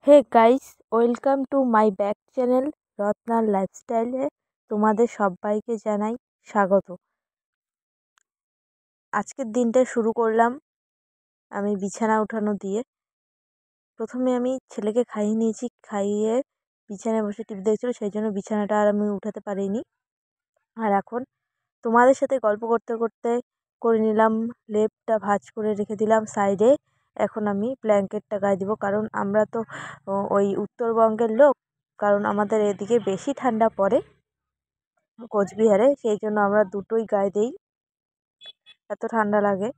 Hey guys, welcome to my back channel রত্নার লাইফস্টাইলে। তোমাদের সবাইকে জানাই স্বাগত। আজকের দিনটা শুরু করলাম আমি বিছানা উঠানো দিয়ে। প্রথমে আমি ছেলেকে খাইয়ে নিয়েছি, খাইয়ে বিছানায় বসে টিভি দেখছিল, সেই জন্য বিছানাটা আর আমি উঠাতে পারিনি। আর এখন তোমাদের সাথে গল্প করতে করতে করে নিলাম, লেপটা ভাঁজ করে রেখে দিলাম সাইডে। এখন আমি ব্ল্যাঙ্কেটটা গায়ে দিব, কারণ আমরা তো ওই উত্তরবঙ্গের লোক, কারণ আমাদের এদিকে বেশি ঠান্ডা পড়ে কোচবিহারে, সেই জন্য আমরা দুটোই গায়ে দিই, এত ঠান্ডা লাগে।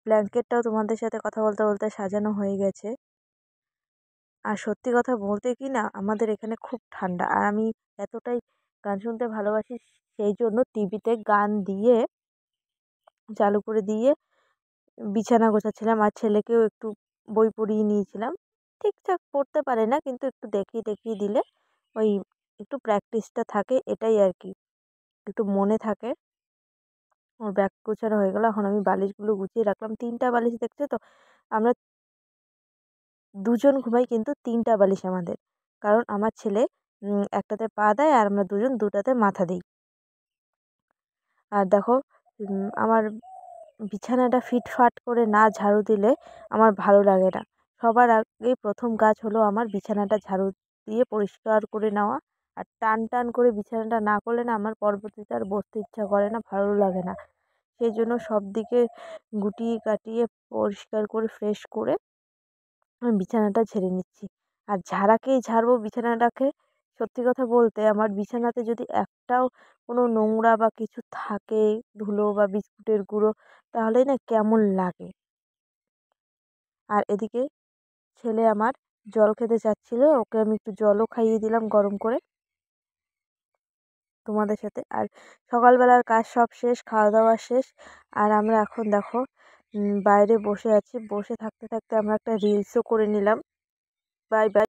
ব্ল্যাঙ্কেটটাও তোমাদের সাথে কথা বলতে বলতে সাজানো হয়ে গেছে। আর সত্যি কথা বলতে কি না, আমাদের এখানে খুব ঠান্ডা, আর আমি এতটাই গান শুনতে ভালোবাসি, সেই জন্য টিভিতে গান দিয়ে চালু করে দিয়ে বিছানা গোছাচ্ছিলাম। আর ছেলেকেও একটু বই পড়িয়ে নিয়েছিলাম। ঠিকঠাক পড়তে পারে না, কিন্তু একটু দেখিয়ে দেখিয়ে দিলে ওই একটু প্র্যাকটিসটা থাকে, এটাই আর কি, একটু মনে থাকে। ওর ব্যাগ গোছানো হয়ে গেল, এখন আমি বালিশগুলো গুছিয়ে রাখলাম। 3টা বালিশ দেখছো তো, আমরা দুজন ঘুমাই, কিন্তু 3টা বালিশ আমাদের, কারণ আমার ছেলে একটাতে পা দেয় আর আমরা দুজন দুটাতে মাথা দিই। আর দেখো, আমার বিছানাটা ফিটফাট করে না ঝাড়ু দিলে আমার ভালো লাগে না। সবার আগে প্রথম কাজ হলো আমার বিছানাটা ঝাড়ু দিয়ে পরিষ্কার করে নেওয়া। আর টান টান করে বিছানাটা না করলে না আমার পরবর্তীতে আর বসতে ইচ্ছা করে না, ভালো লাগে না। সেই জন্য সব দিকে গুটিয়ে কাটিয়ে পরিষ্কার করে ফ্রেশ করে আমি বিছানাটা ঝেড়ে নিচ্ছি। আর ঝাড়াকেই ঝাড়বো বিছানাটাকে। সত্যি কথা বলতে, আমার বিছানাতে যদি একটাও কোনো নোংরা বা কিছু থাকে, ধুলো বা বিস্কুটের গুঁড়ো, তাহলেই না কেমন লাগে। আর এদিকে ছেলে আমার জল খেতে চাচ্ছিল, ওকে আমি একটু জলও খাইয়ে দিলাম গরম করে তোমাদের সাথে। আর সকালবেলার কাজ সব শেষ, খাওয়া দাওয়া শেষ। আর আমরা এখন দেখো বাইরে বসে আছি। বসে থাকতে থাকতে আমরা একটা রিলসও করে নিলাম। Bye bye.